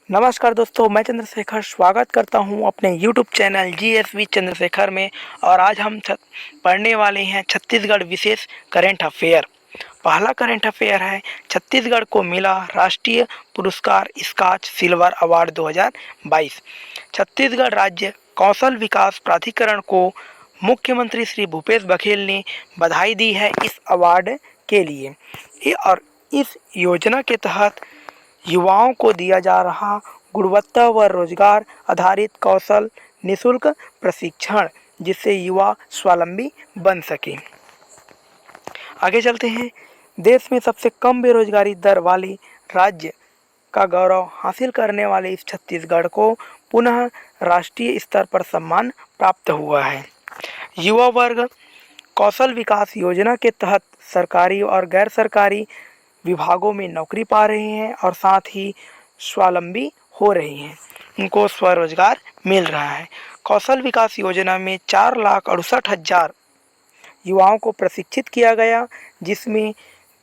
नमस्कार दोस्तों, मैं चंद्रशेखर स्वागत करता हूं अपने YouTube चैनल GSV चंद्रशेखर में। और आज हम पढ़ने वाले हैं छत्तीसगढ़ विशेष करंट अफेयर। पहला करंट अफेयर है, छत्तीसगढ़ को मिला राष्ट्रीय पुरस्कार स्कॉच सिल्वर अवार्ड 2022। छत्तीसगढ़ राज्य कौशल विकास प्राधिकरण को मुख्यमंत्री श्री भूपेश बघेल ने बधाई दी है इस अवार्ड के लिए। और इस योजना के तहत युवाओं को दिया जा रहा गुणवत्ता व रोजगार आधारित कौशल निशुल्क प्रशिक्षण, जिससे युवा स्वावलंबी बन सके। आगे चलते हैं। देश में सबसे कम बेरोजगारी दर वाली राज्य का गौरव हासिल करने वाले इस छत्तीसगढ़ को पुनः राष्ट्रीय स्तर पर सम्मान प्राप्त हुआ है। युवा वर्ग कौशल विकास योजना के तहत सरकारी और गैर सरकारी विभागों में नौकरी पा रहे हैं और साथ ही स्वावलंबी हो रही हैं, उनको स्वरोजगार मिल रहा है। कौशल विकास योजना में 4,68,000 युवाओं को प्रशिक्षित किया गया, जिसमें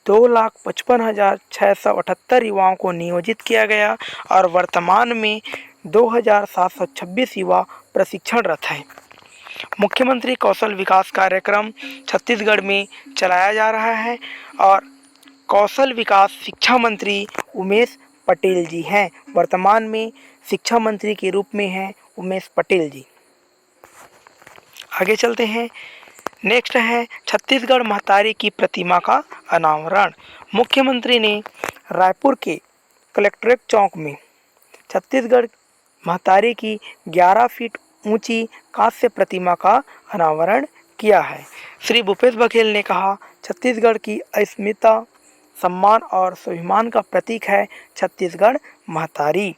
2,55,678 युवाओं को नियोजित किया गया और वर्तमान में 2,726 युवा प्रशिक्षणरत हैं। मुख्यमंत्री कौशल विकास कार्यक्रम छत्तीसगढ़ में चलाया जा रहा है और कौशल विकास शिक्षा मंत्री उमेश पटेल जी हैं। वर्तमान में शिक्षा मंत्री के रूप में हैं उमेश पटेल जी। आगे चलते हैं। नेक्स्ट है छत्तीसगढ़ महतारी की प्रतिमा का अनावरण। मुख्यमंत्री ने रायपुर के कलेक्ट्रेट चौक में छत्तीसगढ़ महतारी की 11 फीट ऊंची कांस्य प्रतिमा का अनावरण किया है। श्री भूपेश बघेल ने कहा, छत्तीसगढ़ की अस्मिता, सम्मान और स्वाभिमान का प्रतीक है छत्तीसगढ़ महतारी।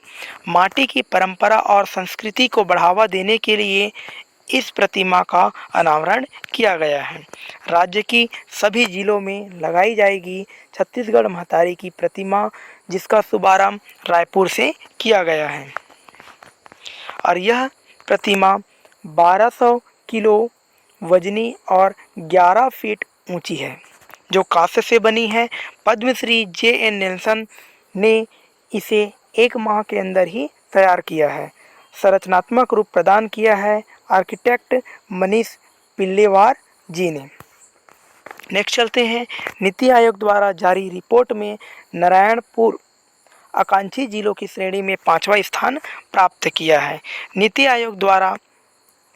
माटी की परंपरा और संस्कृति को बढ़ावा देने के लिए इस प्रतिमा का अनावरण किया गया है। राज्य की सभी जिलों में लगाई जाएगी छत्तीसगढ़ महतारी की प्रतिमा, जिसका शुभारंभ रायपुर से किया गया है। और यह प्रतिमा 1200 किलो वजनी और 11 फीट ऊंची है, जो कांस्य से बनी है। पद्मश्री JN नेल्सन ने इसे 1 माह के अंदर ही तैयार किया है। संरचनात्मक रूप प्रदान किया है आर्किटेक्ट मनीष पिल्लेवार जी ने। नेक्स्ट चलते हैं। नीति आयोग द्वारा जारी रिपोर्ट में नारायणपुर आकांक्षी जिलों की श्रेणी में 5वां स्थान प्राप्त किया है। नीति आयोग द्वारा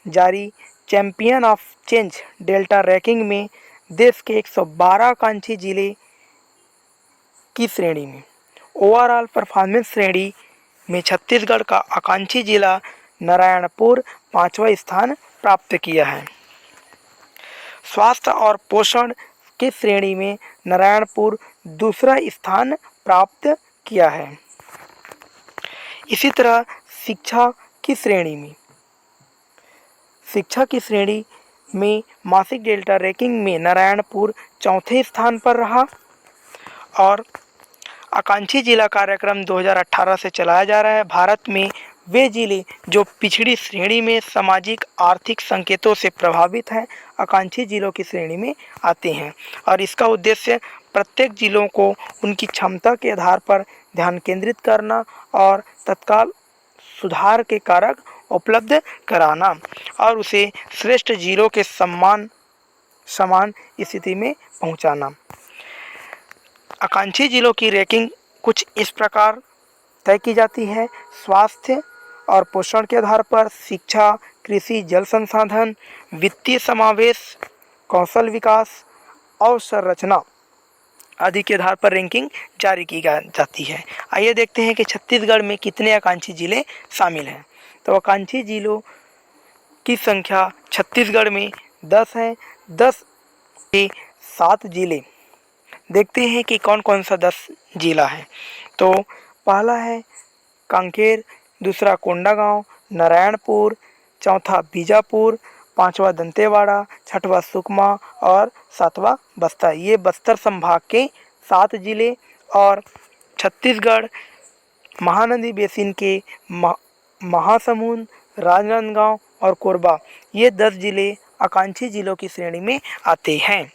जारी champion of change delta ranking में देश के 112 आकांक्षी जिले की श्रेणी में ओवरऑल परफॉर्मेंस श्रेणी में छत्तीसगढ़ का आकांक्षी जिला नारायणपुर 5वां स्थान प्राप्त किया है। स्वास्थ्य और पोषण की श्रेणी में नारायणपुर 2रा स्थान प्राप्त किया है। इसी तरह शिक्षा की श्रेणी में मासिक डेल्टा रैंकिंग में नारायणपुर 4थे स्थान पर रहा। और आकांक्षी जिला कार्यक्रम 2018 से चलाया जा रहा है। भारत में वे जिले जो पिछड़ी श्रेणी में सामाजिक आर्थिक संकेतों से प्रभावित हैं, आकांक्षी जिलों की श्रेणी में आते हैं। और इसका उद्देश्य प्रत्येक जिलों को उनकी क्षमता के आधार पर ध्यान केंद्रित करना और तत्काल सुधार के कारक उपलब्ध कराना और उसे श्रेष्ठ जिलों के समान स्थिति में पहुंचाना। आकांक्षी जिलों की रैंकिंग कुछ इस प्रकार तय की जाती है। स्वास्थ्य और पोषण के आधार पर शिक्षा, कृषि, जल संसाधन, वित्तीय समावेश, कौशल विकास, अवसंरचना आदि के आधार पर रैंकिंग जारी की जाती है। आइए देखते हैं कि छत्तीसगढ़ में कितने आकांक्षी जिले शामिल हैं। तो आकांक्षी जिलों की संख्या छत्तीसगढ़ में 10 है। 10 के 7 जिले देखते हैं कि कौन कौन सा 10 जिला है। तो पहला है कांकेर, दूसरा कोंडागांव, नारायणपुर, चौथा बीजापुर, 5वां दंतेवाड़ा, 6वां सुकमा और 7वां बस्तर। ये बस्तर संभाग के 7 जिले। और छत्तीसगढ़ महानदी बेसिन के महासमुंद, राजनांदगांव और कोरबा, ये 10 जिले आकांक्षी जिलों की श्रेणी में आते हैं।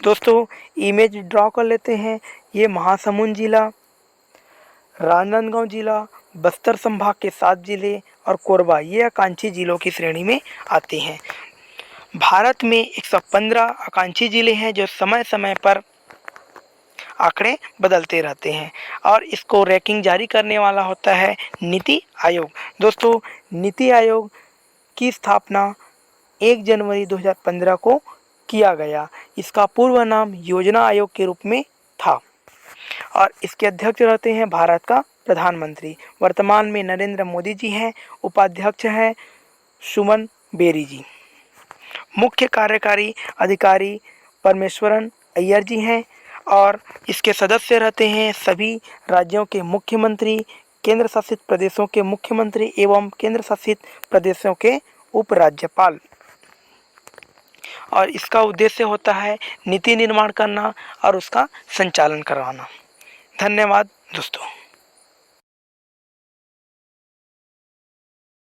दोस्तों इमेज ड्रॉ कर लेते हैं। ये महासमुंद जिला, राजनांदगांव जिला बस्तर संभाग के 7 जिले और कोरबा ये आकांक्षी जिलों की श्रेणी में आते हैं। भारत में 115 आकांक्षी जिले हैं जो समय समय पर आंकड़े बदलते रहते हैं और इसको रैंकिंग जारी करने वाला होता है नीति आयोग। दोस्तों, नीति आयोग की स्थापना 1 जनवरी 2015 को किया गया। इसका पूर्व नाम योजना आयोग के रूप में था और इसके अध्यक्ष रहते हैं भारत का प्रधानमंत्री। वर्तमान में नरेंद्र मोदी जी हैं। उपाध्यक्ष हैं सुमन बेरी जी। मुख्य कार्यकारी अधिकारी परमेश्वरन अय्यर जी हैं और इसके सदस्य रहते हैं सभी राज्यों के मुख्यमंत्री, केंद्र शासित प्रदेशों के मुख्यमंत्री एवं केंद्र शासित प्रदेशों के उपराज्यपाल। और इसका उद्देश्य होता है नीति निर्माण करना और उसका संचालन करवाना। धन्यवाद दोस्तों।